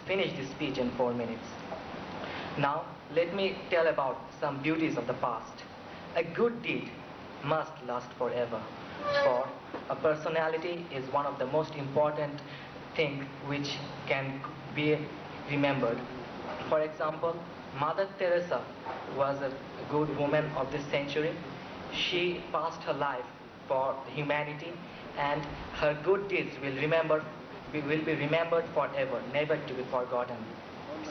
finish this speech in 4 minutes. Now, let me tell about some beauties of the past. A good deed must last forever, for a personality is one of the most important things which can be remembered. For example, Mother Teresa was a good woman of this century. She passed her life for humanity, and her good deeds will be remembered forever, never to be forgotten.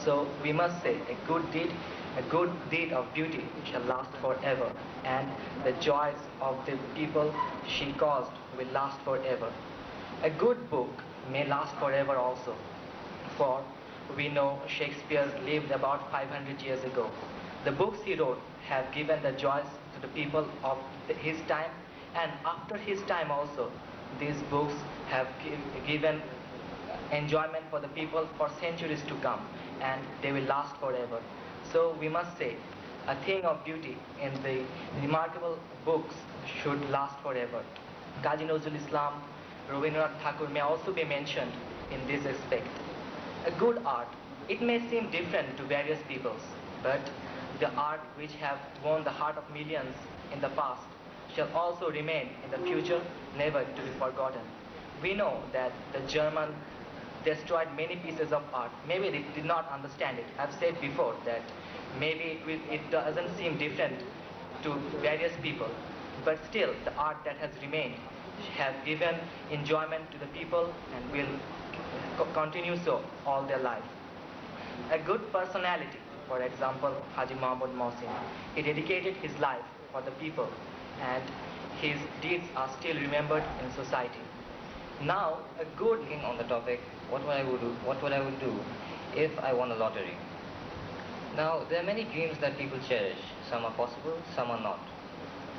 So we must say a good deed of beauty shall last forever, and the joys of the people she caused will last forever. A good book may last forever also, for we know Shakespeare lived about 500 years ago. The books he wrote have given the joys to the people of his time, and after his time also, these books have given enjoyment for the people for centuries to come, and they will last forever. So we must say a thing of beauty in the remarkable books should last forever. Kazi Nazrul Islam, Rabindranath Tagore may also be mentioned in this aspect. A good art, it may seem different to various peoples, but the art which have won the heart of millions in the past shall also remain in the future, never to be forgotten. We know that the German destroyed many pieces of art. Maybe they did not understand it. I've said before that maybe it doesn't seem different to various people, but still the art that has remained have given enjoyment to the people and will continue so all their life. A good personality, for example, Haji Mahmud Mohsin, he dedicated his life for the people, and his deeds are still remembered in society. Now, a good Thinking on the topic, what would I would do if I won a lottery? Now, there are many dreams that people cherish. Some are possible, some are not.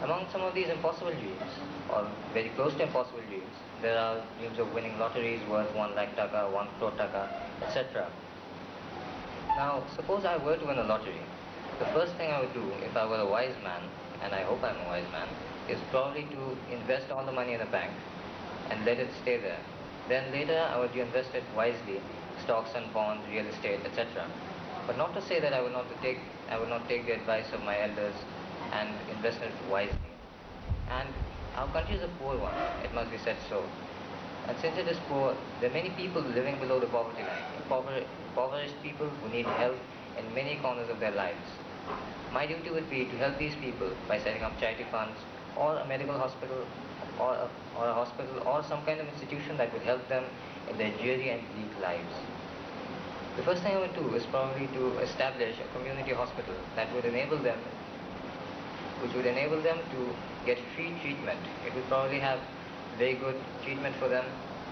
Among some of these impossible dreams, or very close to impossible dreams, there are dreams of winning lotteries worth 1 lakh taka, 1 crore taka, etc. Now, suppose I were to win a lottery. The first thing I would do if I were a wise man, and I hope I'm a wise man, is probably to invest all the money in a bank and let it stay there. Then later I would reinvest it wisely, stocks and bonds, real estate, etc. But not to say that I would not take the advice of my elders and invest it wisely. And our country is a poor one, it must be said so. And since it is poor, there are many people living below the poverty line, impoverished people who need help in many corners of their lives. My duty would be to help these people by setting up charity funds or a medical hospital or a hospital or some kind of institution that would help them in their dreary and bleak lives. The first thing I would do is probably to establish a community hospital that would enable them to get free treatment. It would probably have very good treatment for them,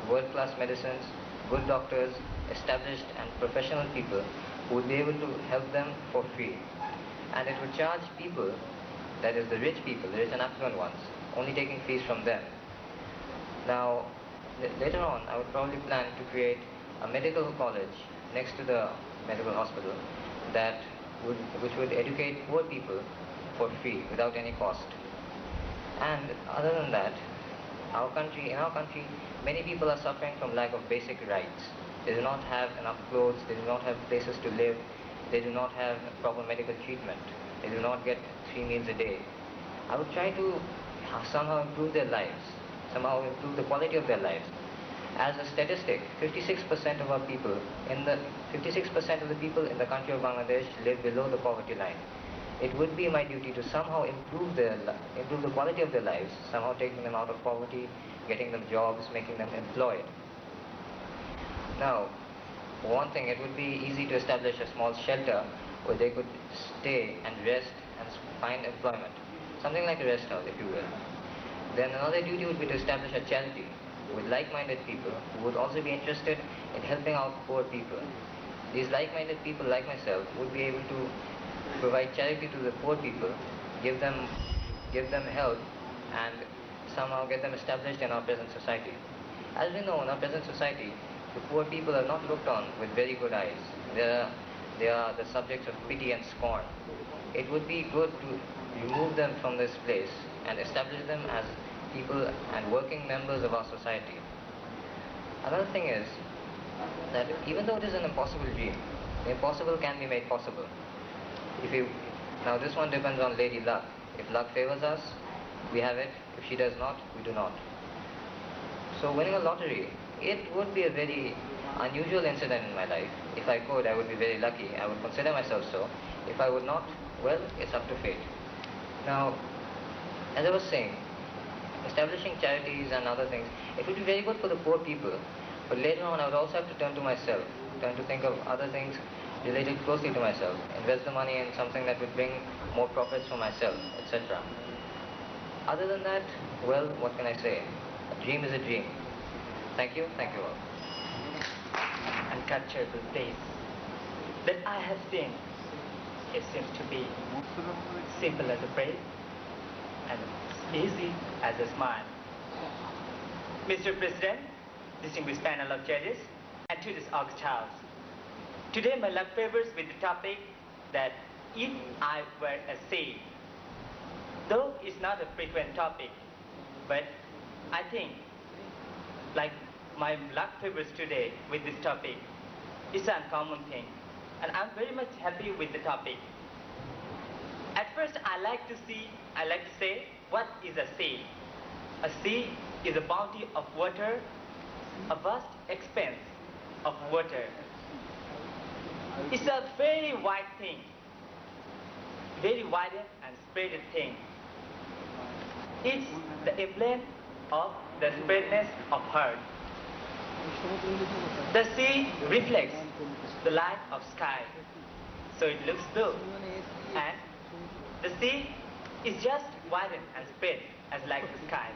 world-class medicines, good doctors, established and professional people who would be able to help them for free. And it would charge people, that is the rich people, the rich and affluent ones, only taking fees from them. Now, later on, I would probably plan to create a medical college next to the medical hospital which would educate poor people for free, without any cost. And other than that, in our country, many people are suffering from lack of basic rights. They do not have enough clothes, they do not have places to live, they do not have proper medical treatment, they do not get 3 meals a day. I would try to somehow improve their lives, somehow improve the quality of their lives. As a statistic, 56% of the people in the country of Bangladesh live below the poverty line. It would be my duty to somehow improve the quality of their lives, somehow taking them out of poverty, getting them jobs, making them employed. Now, for one thing, it would be easy to establish a small shelter where they could stay and rest and find employment. Something like a rest house, if you will. Then another duty would be to establish a charity with like-minded people who would also be interested in helping out poor people. These like-minded people, like myself, would be able to provide charity to the poor people, give them help, and somehow get them established in our present society. As we know, in our present society, the poor people are not looked on with very good eyes. They are the subjects of pity and scorn. It would be good to remove them from this place and establish them as people and working members of our society. Another thing is that even though it is an impossible dream, the impossible can be made possible. If you, now this one depends on lady luck. If luck favors us, we have it. If she does not, we do not. So winning a lottery, it would be a very unusual incident in my life. If I could, I would be very lucky. I would consider myself so. If I would not, well, it's up to fate. Now, as I was saying, establishing charities and other things, it would be very good for the poor people. But later on, I would also have to turn to myself, turn to think of other things related closely to myself, invest the money in something that would bring more profits for myself, etc. Other than that, well, what can I say? A dream is a dream. Thank you all. Uncomfortable days that I have seen, it seems to be simple as a prayer and easy as a smile. Mr. President, distinguished panel of judges, and to this August House. Today my luck favors with the topic that if I were a seed. Though it's not a frequent topic, but I think like my luck favors today with this topic. It's an uncommon thing, and I'm very much happy with the topic. At first, I like to say, what is a sea? A sea is a bounty of water, a vast expanse of water. It's a very wide thing, very wide and spreaded thing. It's the emblem of the spreadness of earth. The sea reflects the light of sky, so it looks blue. And the sea is just widened and spread as like the sky.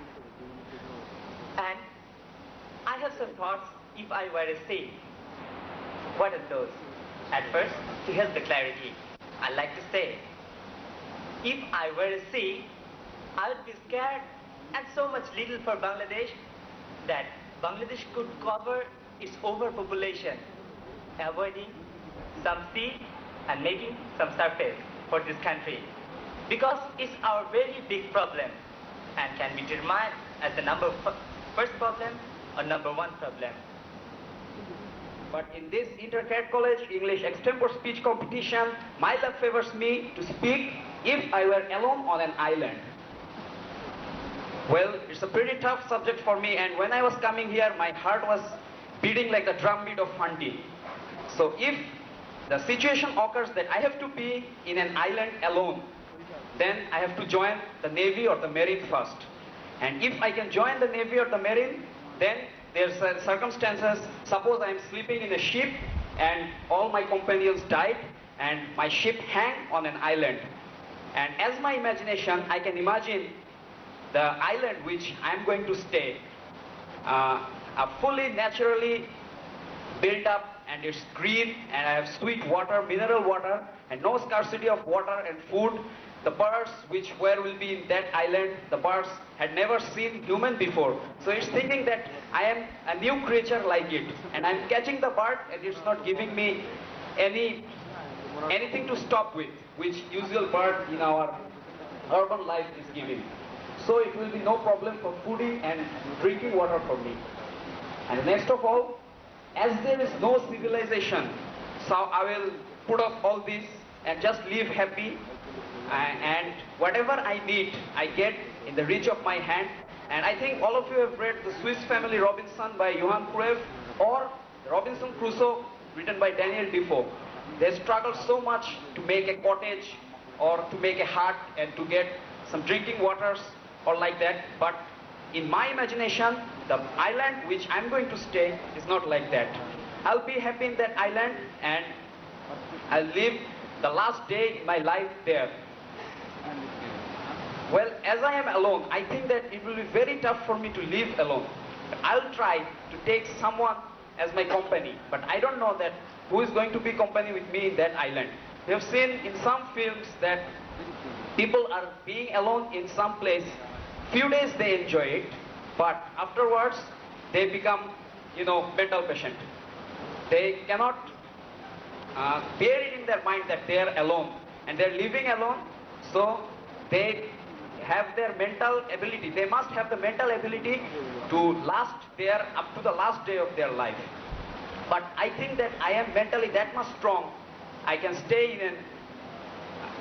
And I have some thoughts if I were a sea. What are those? At first, to help the clarity, I like to say, if I were a sea, I would be scared and so much little for Bangladesh that Bangladesh could cover its overpopulation, avoiding some sea and making some surface for this country. Because it's our very big problem and can be determined as the first problem or number one problem. But in this Inter-Cadet College English extempore speech competition, my luck favors me to speak if I were alone on an island. Well, it's a pretty tough subject for me, and when I was coming here, my heart was beating like the drumbeat of Fandi. So if the situation occurs that I have to be in an island alone, then I have to join the Navy or the Marine first. And if I can join the Navy or the Marine, then there's circumstances, suppose I am sleeping in a ship and all my companions died and my ship hang on an island. And as my imagination, I can imagine the island which I am going to stay, fully naturally built up, and it's green, and I have sweet water, mineral water, and no scarcity of water and food. The birds will be in that island, the birds had never seen human before. So it's thinking that I am a new creature like it, and I'm catching the bird and it's not giving me anything to stop with, which usual bird in our urban life is giving. So it will be no problem for fooding and drinking water for me. And next of all, as there is no civilization, so I will put off all this and just live happy, and whatever I need, I get in the reach of my hand. And I think all of you have read The Swiss Family Robinson by Johann Cruyff, or Robinson Crusoe written by Daniel Defoe. They struggle so much to make a cottage or to make a hut and to get some drinking waters or like that, but in my imagination, the island which I'm going to stay is not like that. I'll be happy in that island and I'll live the last day in my life there. Well, as I am alone, I think that it will be very tough for me to live alone. But I'll try to take someone as my company, but I don't know that who is going to be company with me in that island. We have seen in some films that people are being alone in some place. Few days they enjoy it, but afterwards they become, mental patient. They cannot bear it in their mind that they are alone and they're living alone. So they have their mental ability. They must have the mental ability to last there up to the last day of their life. But I think that I am mentally that much strong. I can stay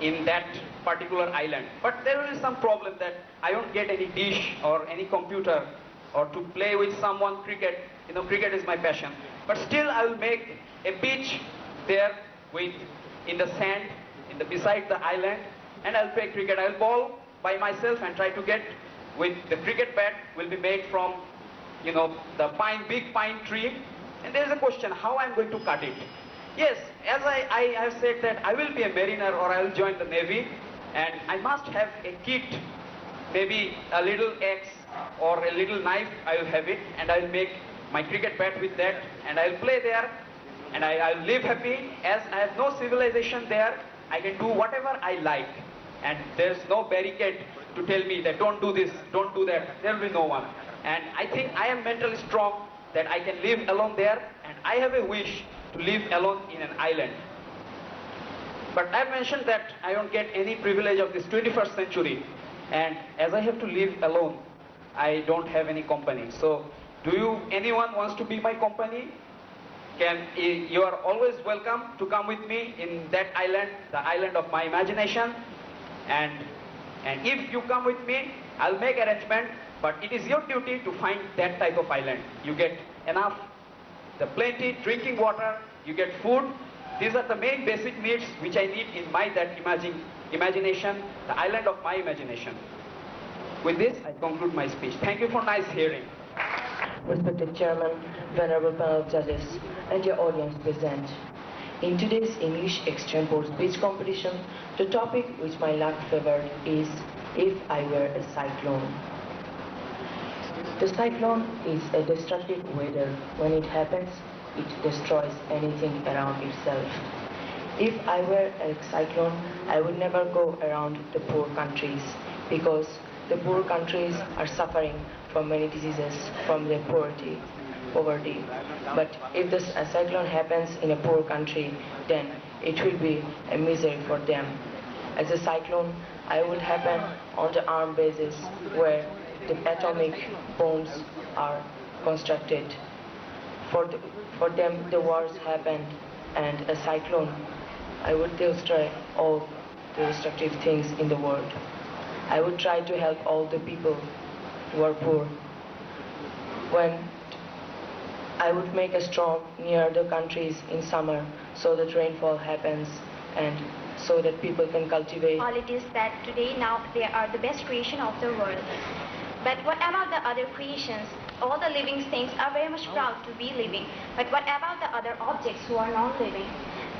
in that particular island. But there is some problem that I don't get any dish or any computer or to play with someone cricket. You know, cricket is my passion. But still I will make a beach there with in the sand, beside the island, and I'll play cricket. I'll bowl by myself and try to get with the cricket bat will be made from, you know, the big pine tree. And there is a question, how I'm going to cut it? Yes, as I have said that I will be a mariner or I will join the Navy, and I must have a kit, maybe a little axe or a little knife, I will have it, and I will make my cricket bat with that, and I will play there, and I'll live happy. As I have no civilization there, I can do whatever I like, and there's no barricade to tell me that don't do this, don't do that. There will be no one. And I think I am mentally strong that I can live alone there, and I have a wish to live alone in an island. But I mentioned that I don't get any privilege of this 21st century, and as I have to live alone, I don't have any company. So anyone wants to be my company? You are always welcome to come with me in that island, the island of my imagination. And if you come with me, I'll make arrangement, but it is your duty to find that type of island. You get enough, the plenty drinking water, you get food. These are the main basic needs which I need in imagination, the island of my imagination. With this, I conclude my speech. Thank you for nice hearing. Respected Chairman, Venerable panel of judges, and your audience present. In today's English extempore speech competition, the topic which my luck favored is If I Were a Cyclone. The cyclone is a destructive weather. When it happens, it destroys anything around itself. If I were a cyclone, I would never go around the poor countries, because the poor countries are suffering from many diseases from their poverty. But if a cyclone happens in a poor country, then it will be a misery for them. As a cyclone, I would happen on the armed bases where the atomic bombs are constructed. For them, the wars happened, and a cyclone, I would destroy all the destructive things in the world. I would try to help all the people who are poor. When I would make a storm near the countries in summer so that rainfall happens and so that people can cultivate. All it is that today now they are the best creation of the world. But what about the other creations? All the living things are very much proud to be living. But what about the other objects who are non-living?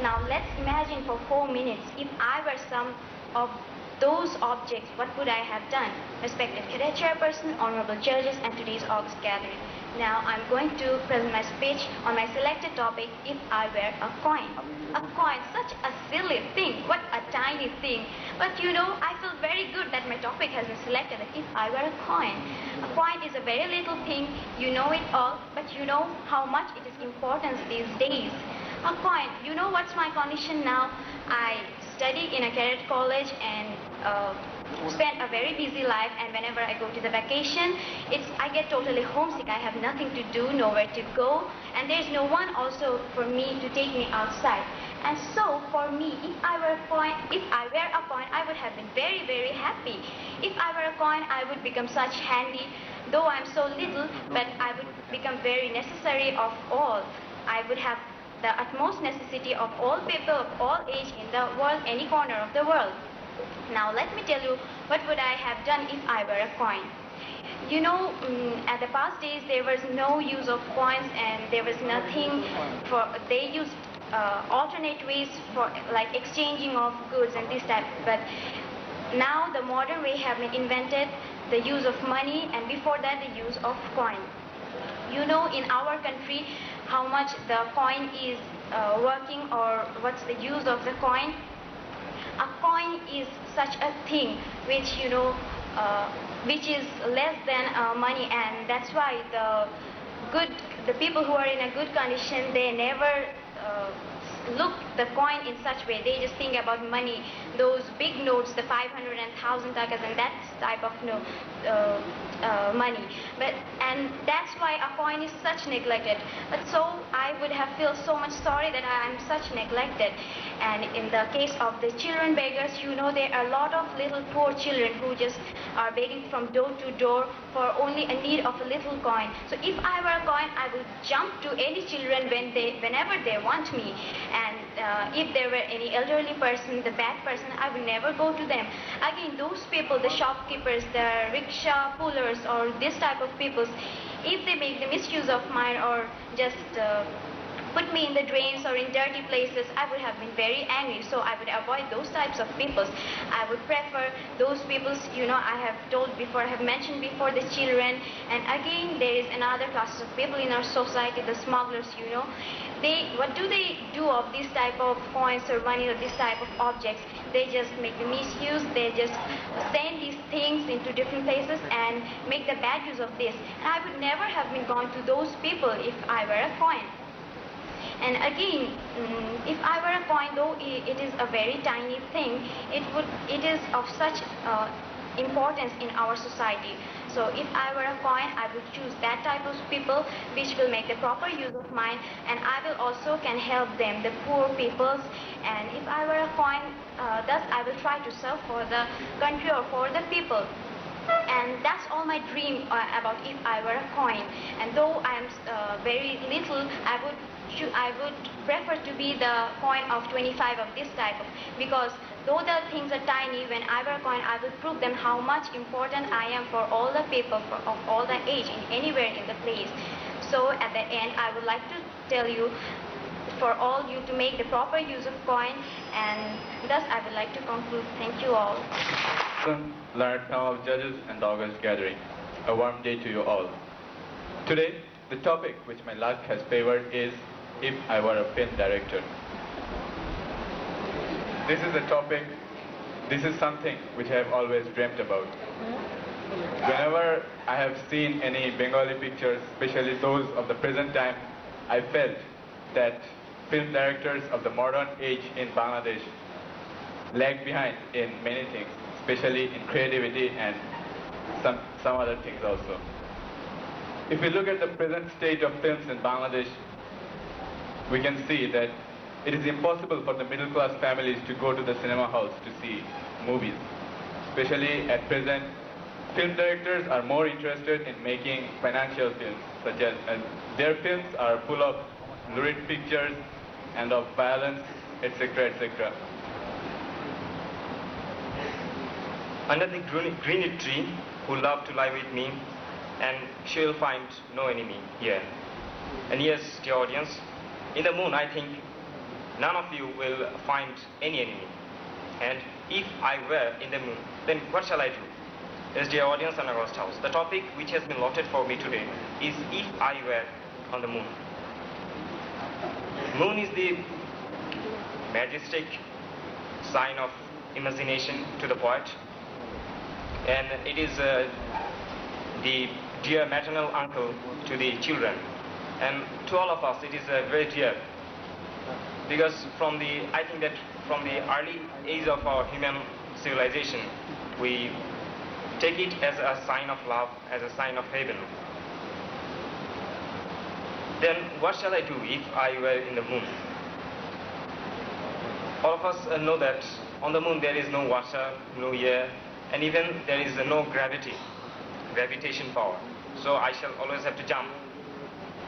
Now let's imagine for 4 minutes, if I were some of those objects, what would I have done? Respected Cadet Chairperson, Honorable Judges, and today's august gathering. Now I'm going to present my speech on my selected topic, If I Were a Coin. A coin, such a silly thing, what a tiny thing. But you know, I feel very good that my topic has been selected, If I Were a Coin. A coin is a very little thing, you know it all, but you know how much it is important these days. A coin, you know what's my condition now? I study in a cadet college and spend a very busy life, and whenever I go to the vacation, I get totally homesick. I have nothing to do, nowhere to go, and there's no one also for me to take me outside. And so for me, if I were a coin, I would have been very, very happy. If I were a coin, I would become such handy, though I'm so little, but I would become very necessary of all. I would have the utmost necessity of all people of all age in the world, any corner of the world. Now let me tell you what would I have done if I were a coin. You know, at the past days there was no use of coins, and there was nothing they used alternate ways for like exchanging of goods and this type. But now the modern way have been invented, the use of money, and before that the use of coin. You know, in our country, how much the coin is working, or what's the use of the coin. A coin is such a thing which, you know, which is less than money, and that's why the people who are in a good condition, they never look the coin in such way. They just think about money, those big notes, the 500 and 1,000 takas and that type of money. And that's why a coin is such neglected. But so I would have feel so much sorry that I am such neglected. And in the case of the children beggars, there are a lot of little poor children who just are begging from door to door for only a need of a little coin. So if I were a coin, I would jump to any children whenever they want me. And if there were any elderly person, the bad person, I would never go to them. Again, those people, the shopkeepers, the rickshaw pullers, or this type of people, if they make the misuse of mine or just put me in the drains or in dirty places, I would have been very angry. So I would avoid those types of people. I would prefer those people, I have told before, I have mentioned before, the children. And again, there is another class of people in our society, the smugglers, what do they do of this type of coins or money or this type of objects? They just make the misuse, they just send these things into different places and make the bad use of this. And I would never have been gone to those people if I were a coin. And again, if I were a coin, though it is a very tiny thing, it is of such importance in our society. So if I were a coin, I would choose that type of people which will make the proper use of mine, and I will also can help them, the poor peoples. And if I were a coin, thus I will try to serve for the country or for the people. And that's all my dream about if I were a coin. And though I am very little, I would prefer to be the coin of 25 of this type of, because though the things are tiny, when I were a coin, I will prove them how much important I am for all the people of all the age in anywhere in the place. So at the end, I would like to tell you, for all you to make the proper use of coin, and thus I would like to conclude. Thank you all. Learned panel of judges and the August gathering. A warm day to you all. Today, the topic which my luck has favored is if I were a film director. This is a topic, this is something which I have always dreamt about. Whenever I have seen any Bengali pictures, especially those of the present time, I felt that film directors of the modern age in Bangladesh lag behind in many things, especially in creativity and some other things also. If we look at the present state of films in Bangladesh, we can see that it is impossible for the middle class families to go to the cinema halls to see movies. Especially at present, film directors are more interested in making financial films, such as their films are full of lurid pictures and of violence, etc., etc. Under the green tree, who love to lie with me, and she will find no enemy here. And yes, dear audience, in the moon, I think none of you will find any enemy. And if I were in the moon, then what shall I do? Yes, dear audience and August House, the topic which has been allotted for me today is if I were on the moon. Moon is the majestic sign of imagination to the poet, and it is the dear maternal uncle to the children, and to all of us it is very dear, because I think that from the early age of our human civilization, we take it as a sign of love, as a sign of heaven. Then what shall I do if I were in the moon? All of us know that on the moon there is no water, no air, and even there is no gravitation power. So I shall always have to jump.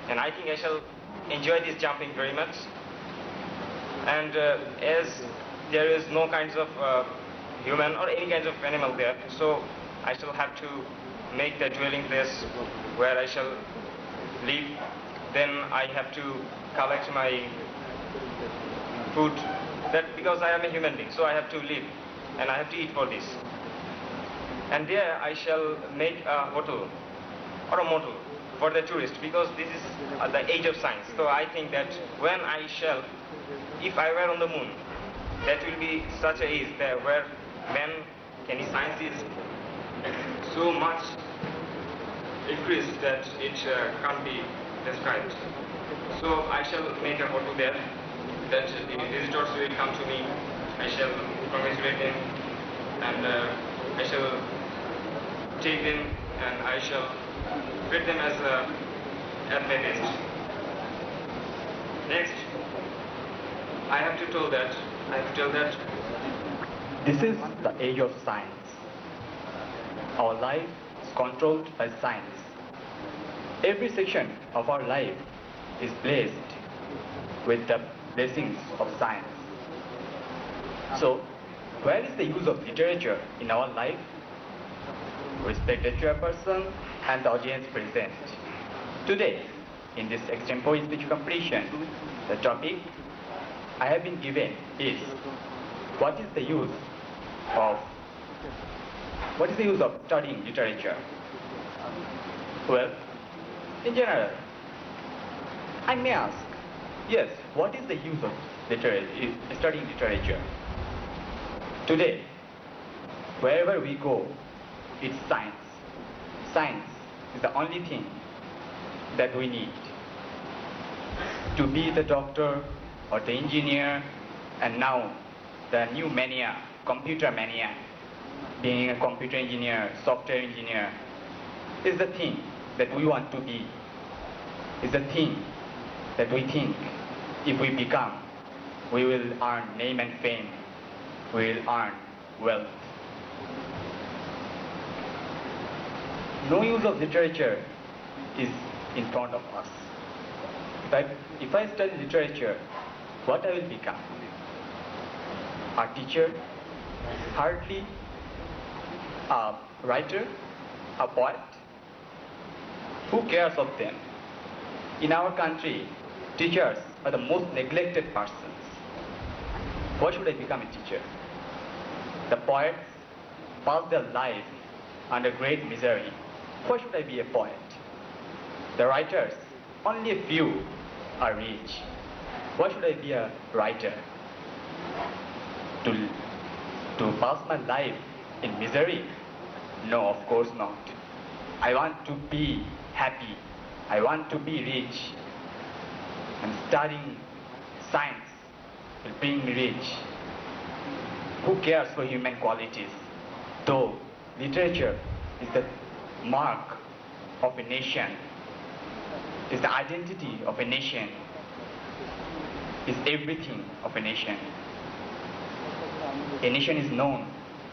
And I think I shall enjoy this jumping very much. And as there is no kinds of human or any kinds of animal there, so I shall have to make the dwelling place where I shall live. Then I have to collect my food, because I am a human being, so I have to live and I have to eat for this. And there I shall make a hotel or a motel for the tourist, because this is the age of science. So I think that when I shall, if I were on the moon, that will be such a age there where man, science is so much increased that it can't be described. So I shall make a hotel there, that the visitors will come to me. I shall congratulate them, and I shall take them, and I shall treat them as at my best. Next, I have to tell that This is the age of science. Our life is controlled by science. Every section of our life is blessed with the blessings of science. So, where is the use of literature in our life? Respected chairperson and the audience present. Today, in this extempore speech competition, the topic I have been given is what is the use of studying literature? Well, in general, I may ask, yes, what is the use of studying literature? Today, wherever we go, it's science. Science is the only thing that we need to be the doctor or the engineer, and now the new mania, computer mania, being a computer engineer, software engineer, is the thing that we want to be, is the thing that we think if we become, we will earn name and fame, we will earn wealth. No use of literature is in front of us. But if I study literature, what I will become? A teacher? Hardly a writer? A poet? Who cares of them? In our country, teachers are the most neglected persons. Why should I become a teacher? The poets pass their life under great misery. Why should I be a poet? The writers, only a few are rich. Why should I be a writer? To pass my life in misery? No, of course not. I want to be happy. I want to be rich. And studying science will bring me rich. Who cares for human qualities? Though literature is the mark of a nation, is the identity of a nation, is everything of a nation. A nation is known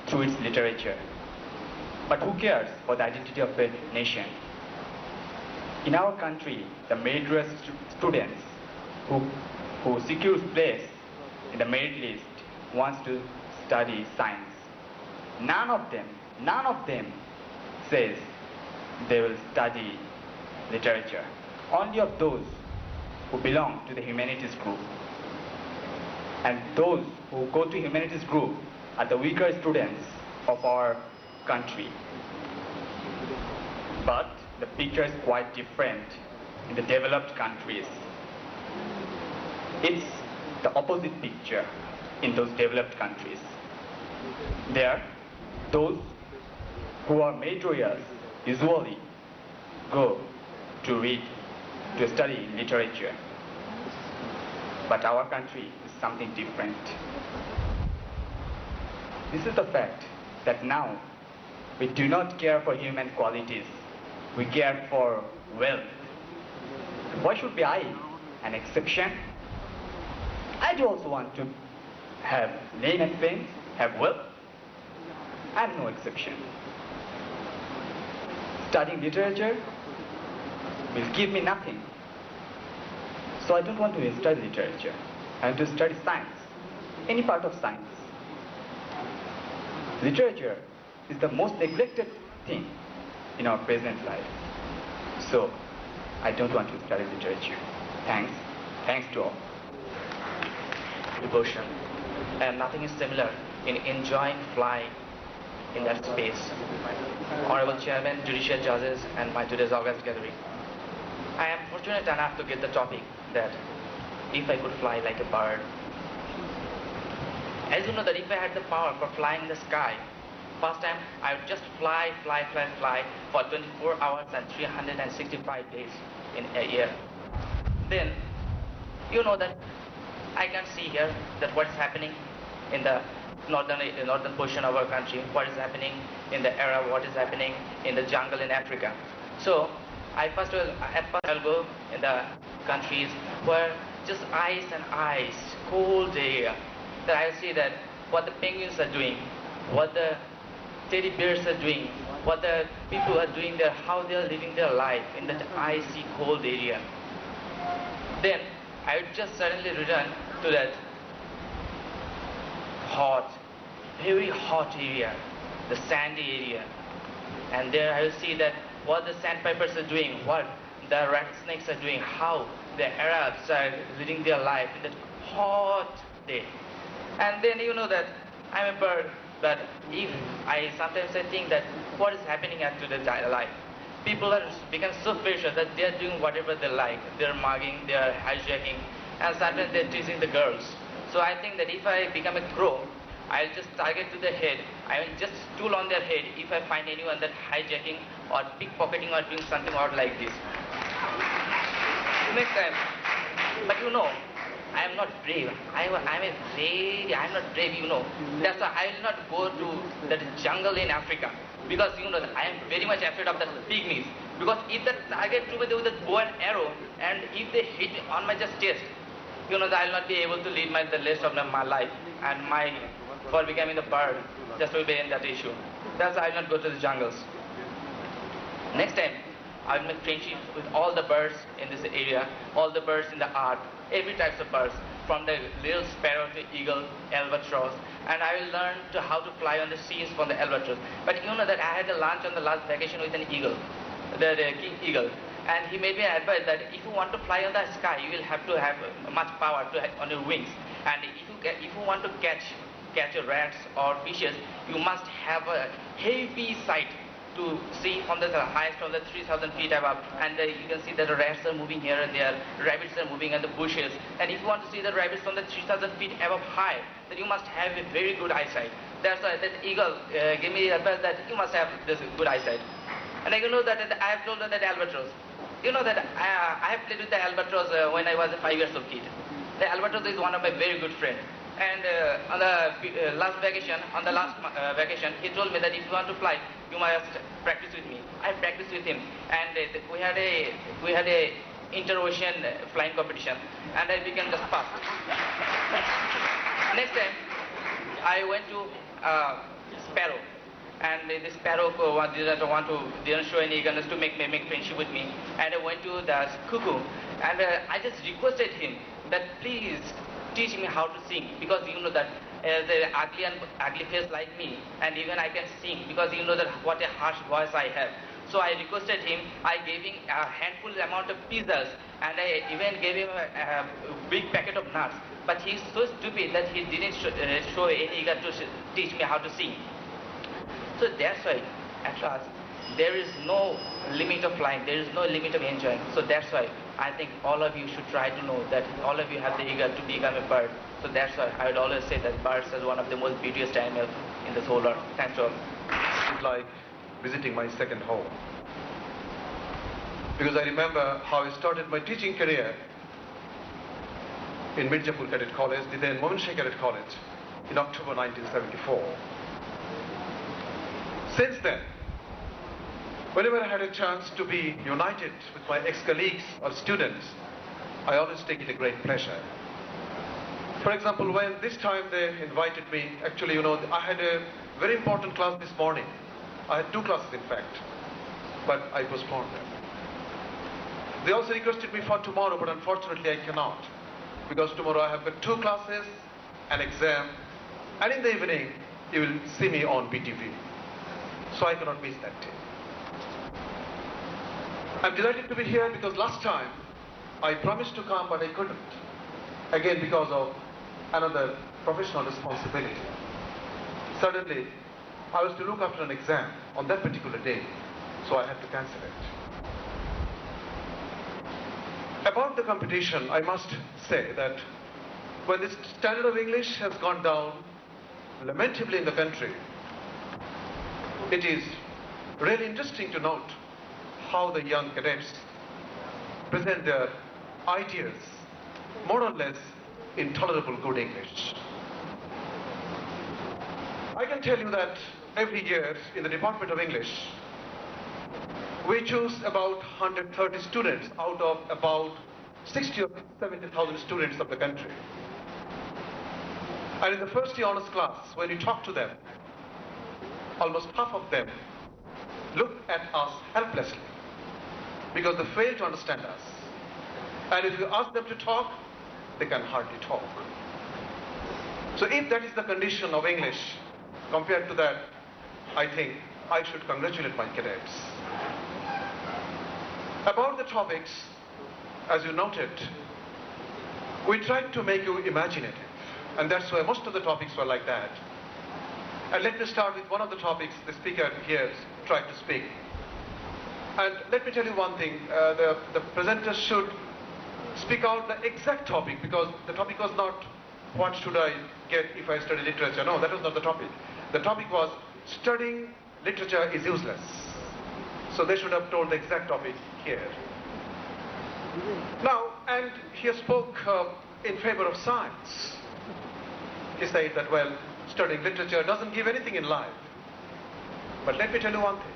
through its literature. But who cares for the identity of a nation? In our country, the meritorious students who secures place in the merit list wants to study science. None of them says they will study literature. Only of those who belong to the humanities group. And those who go to humanities group are the weaker students of our country. But the picture is quite different in the developed countries. It's the opposite picture in those developed countries. There, those who are meritorious usually go to study literature. But our country is something different. This is the fact that now we do not care for human qualities. We care for wealth. Why should be I an exception? I do also want to have name and fame, have wealth. I am no exception. Studying literature will give me nothing. So I don't want to study literature. I want to study science, any part of science. Literature is the most neglected thing in our present life. So I don't want to study literature. Thanks. Thanks to all. Devotion. And nothing is similar in enjoying flying in that space. Honorable Chairman, judicial judges, and my today's august gathering. I am fortunate enough to get the topic that if I could fly like a bird. As you know that if I had the power for flying in the sky, first time I would just fly for 24 hours and 365 days in a year. Then, you know that I can see here that what is happening in the northern portion of our country, what is happening in the Arab, what is happening in the jungle in Africa. So I'll go in the countries where just ice and ice, cold area. That I see that what the penguins are doing, what the teddy bears are doing, what the people are doing there, how they are living their life in that icy cold area. Then I would just suddenly return to that hot, very hot area, the sandy area. And there I will see that what the sandpipers are doing, what the rattlesnakes are doing, how the Arabs are living their life in that hot day. And then you know that I'm a bird, but if I sometimes I think that what is happening after the life? People are become so vicious that they are doing whatever they like. They are mugging, they are hijacking, and sometimes they are teasing the girls. So I think that if I become a crow, I'll just target to the head. I will just stool on their head if I find anyone that hijacking or pickpocketing or doing something odd like this. Next time, but you know, I am not brave. I'm not brave, you know. That's why I will not go to that jungle in Africa. Because you know that I am very much afraid of that pygmies. Because if that target to me with a bow and arrow, and if they hit me on my just chest, you know that I will not be able to lead the rest of my life. And for becoming a bird, just will be in that issue. That's why I will not go to the jungles. Next time, I will make friendship with all the birds in this area, all the birds in the earth, every types of birds, from the little sparrow to eagle, albatross, and I will learn how to fly on the seas from the albatross. But you know that I had a lunch on the last vacation with an eagle, the king eagle, and he made me advise that if you want to fly on the sky, you will have to have much power on your wings, and if you want to catch rats or fishes, you must have a heavy sight to see from the highest from the 3,000 feet above, and you can see that the rats are moving here and there, rabbits are moving in the bushes, and if you want to see the rabbits from the 3,000 feet above high, then you must have a very good eyesight. That's why that eagle gave me advice that you must have this good eyesight. And I know that I have told that albatross. You know that I have played with the albatross when I was a 5 years old kid. The albatross is one of my very good friends. And on the last vacation, he told me that if you want to fly, you must practice with me. I practiced with him, and we had a inter-ocean flying competition, and I became just fast. Next time, I went to sparrow, and the sparrow didn't show any eagerness to make friendship with me, and I went to the cuckoo, and I just requested him that please teach me how to sing, because you know that as an ugly face like me, and even I can sing, because you know that what a harsh voice I have. So I requested him, I gave him a handful amount of pizzas, and I even gave him a big packet of nuts. But he's so stupid that he didn't show any eager to teach me how to sing. So that's why, at last, there is no limit of flying, there is no limit of enjoying. So that's why I think all of you should try to know that all of you have the eager to become a bird. So that's why I would always say that birds is one of the most beauteous animals in this whole earth. Thanks to all. It's like visiting my second home. Because I remember how I started my teaching career in Mirzapur Cadet College, then Mominshah Cadet College in October 1974. Since then, whenever I had a chance to be united with my ex-colleagues or students, I always take it a great pleasure. For example, when this time they invited me, actually, you know, I had a very important class this morning. I had 2 classes, in fact, but I postponed them. They also requested me for tomorrow, but unfortunately I cannot, because tomorrow I have got 2 classes, an exam, and in the evening you will see me on BTV. So I cannot miss that day. I'm delighted to be here because last time I promised to come, but I couldn't. Again, because of another professional responsibility. Suddenly, I was to look after an exam on that particular day, so I had to cancel it. About the competition, I must say that when the standard of English has gone down lamentably in the country, it is really interesting to note how the young cadets present their ideas more or less intolerable good English. I can tell you that every year in the Department of English, we choose about 130 students out of about 60 or 70,000 students of the country. And in the first year honors class, when you talk to them, almost half of them look at us helplessly because they fail to understand us. And if you ask them to talk, they can hardly talk. So if that is the condition of English, compared to that, I think I should congratulate my cadets. About the topics, as you noted, we tried to make you imaginative. And that's why most of the topics were like that. And let me start with one of the topics the speaker here tried to speak. And let me tell you one thing, the presenters should speak out the exact topic, because the topic was not what should I get if I study literature. No, that was not the topic. The topic was studying literature is useless. So they should have told the exact topic here. Now, and he spoke in favor of science. He said that, well, studying literature doesn't give anything in life. But let me tell you one thing.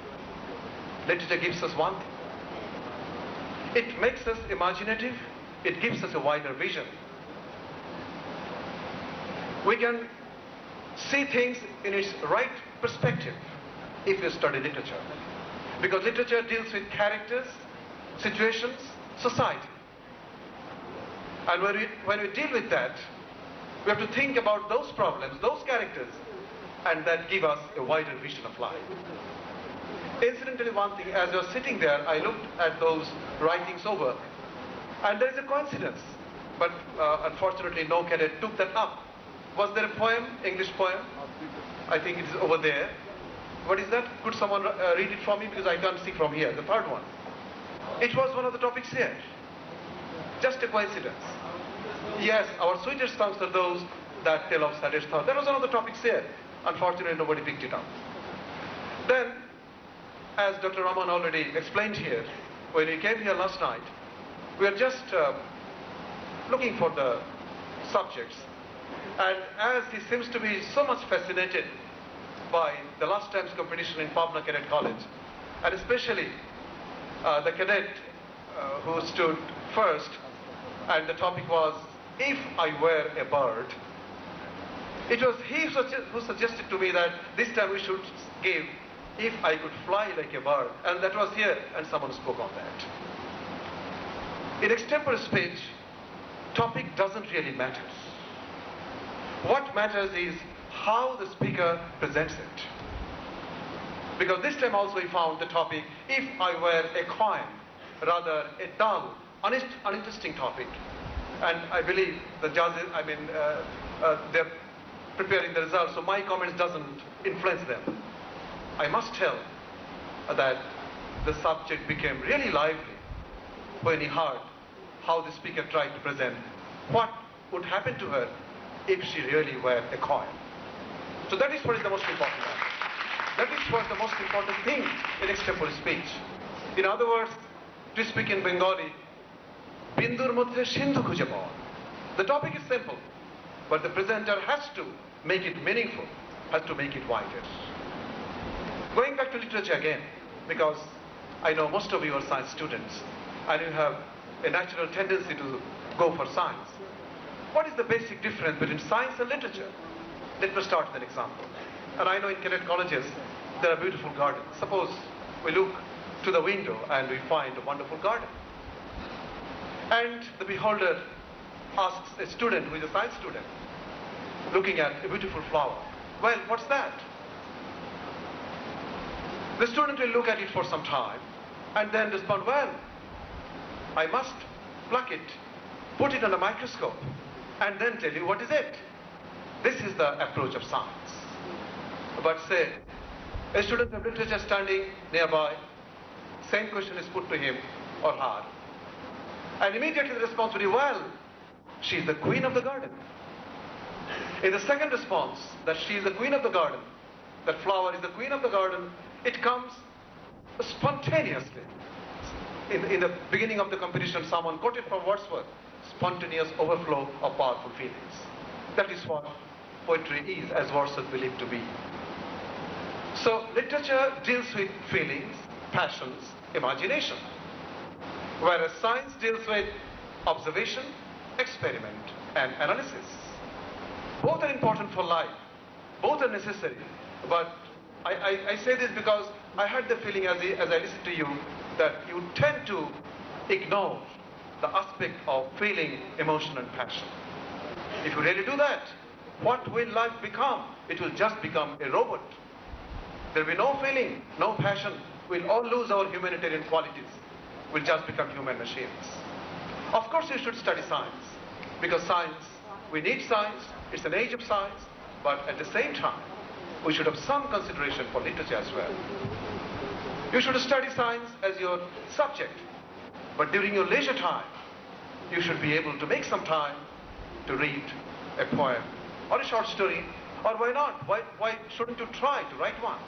Literature gives us one thing. It makes us imaginative. It gives us a wider vision. We can see things in its right perspective if you study literature. Because literature deals with characters, situations, society. And when we deal with that, we have to think about those problems, those characters, and that give us a wider vision of life. Incidentally, one thing, as I was sitting there, I looked at those writings over, and there is a coincidence, but unfortunately no cadet took that up. Was there a poem, English poem? I think it is over there. What is that? Could someone read it for me, because I can't see from here, the third one. It was one of the topics here. Just a coincidence. Yes, our sweetest songs are those that tell of saddest thoughts. That was one of the topics here. Unfortunately, nobody picked it up. Then, as Dr. Raman already explained here, when we came here last night, we were just looking for the subjects. And as he seems to be so much fascinated by the last time's competition in Pabna Cadet College, and especially the cadet who stood first, and the topic was, if I were a bird. It was he who suggested to me that this time we should give, if I could fly like a bird. And that was here, and someone spoke on that. In extempore speech, topic doesn't really matter. What matters is how the speaker presents it. Because this time also we found the topic, if I were a coin, rather a dull, uninteresting topic. And I believe the judges, they're preparing the results, so my comments doesn't influence them. I must tell that the subject became really lively when he heard how the speaker tried to present what would happen to her if she really were a coin. So that is what is the most important one. That is what the most important thing in extempore speech. In other words, to speak in Bengali, Bindur Moddhe Sindhu Khuje Pawa. The topic is simple, but the presenter has to make it meaningful, has to make it wider. Going back to literature again, because I know most of you are science students, and you have a natural tendency to go for science. What is the basic difference between science and literature? Let me start with an example. And I know in cadet colleges, there are beautiful gardens. Suppose we look to the window and we find a wonderful garden. And the beholder asks a student who is a science student, looking at a beautiful flower, well, what's that? The student will look at it for some time and then respond, well, I must pluck it, put it on a microscope, and then tell you what is it. This is the approach of science. But say, a student of literature standing nearby, same question is put to him or her, and immediately the response will be, well, she is the queen of the garden. In the second response, that she is the queen of the garden, that flower is the queen of the garden, it comes spontaneously. In the beginning of the competition, someone quoted from Wordsworth, spontaneous overflow of powerful feelings. That is what poetry is, as Wordsworth believed to be. So literature deals with feelings, passions, imagination, whereas science deals with observation, experiment, and analysis. Both are important for life, both are necessary, but I say this because I had the feeling as I listened to you that you tend to ignore the aspect of feeling, emotion, and passion. If you really do that, what will life become? It will just become a robot. There will be no feeling, no passion. We'll all lose our humanitarian qualities. We'll just become human machines. Of course, you should study science, because science, we need science. It's an age of science, but at the same time, we should have some consideration for literature as well. You should study science as your subject, but during your leisure time, you should be able to make some time to read a poem or a short story, or why not? Why shouldn't you try to write one?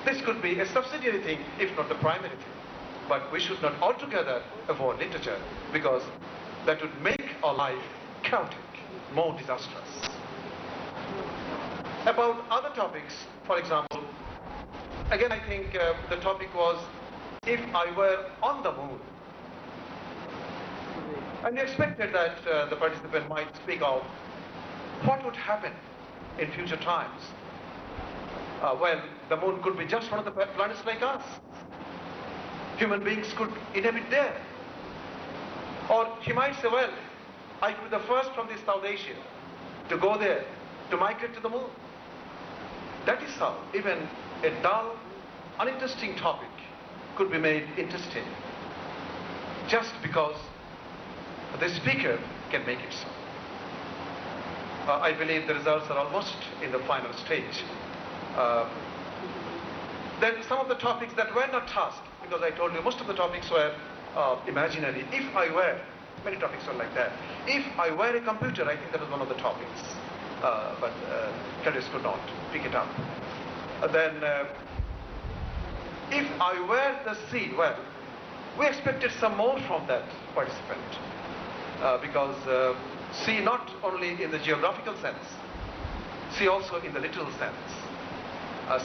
This could be a subsidiary thing, if not the primary thing. But we should not altogether avoid literature, because that would make our life chaotic, more disastrous. About other topics, for example, again I think the topic was, if I were on the moon. And we expected that the participant might speak of what would happen in future times. Well, the moon could be just one of the planets like us. Human beings could inhabit there. Or he might say, well, I could be the first from this South Asia to go there, to migrate to the moon. That is how even a dull, uninteresting topic could be made interesting, just because the speaker can make it so. I believe the results are almost in the final stage. Then some of the topics that were not tasked, because I told you most of the topics were imaginary. If I were, many topics were like that. If I were a computer, I think that was one of the topics, but candidates could not pick it up. Then, if I were the sea, well, we expected some more from that participant, because sea not only in the geographical sense, sea also in the literal sense.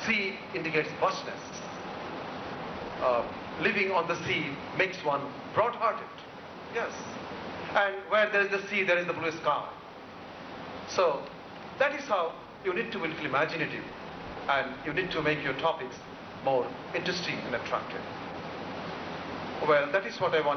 Sea indicates vastness. Living on the sea makes one broad-hearted. Yes. And where there is the sea, there is the blue sky. So that is how you need to be a little imaginative, and you need to make your topics more interesting and attractive. Well, that is what I want.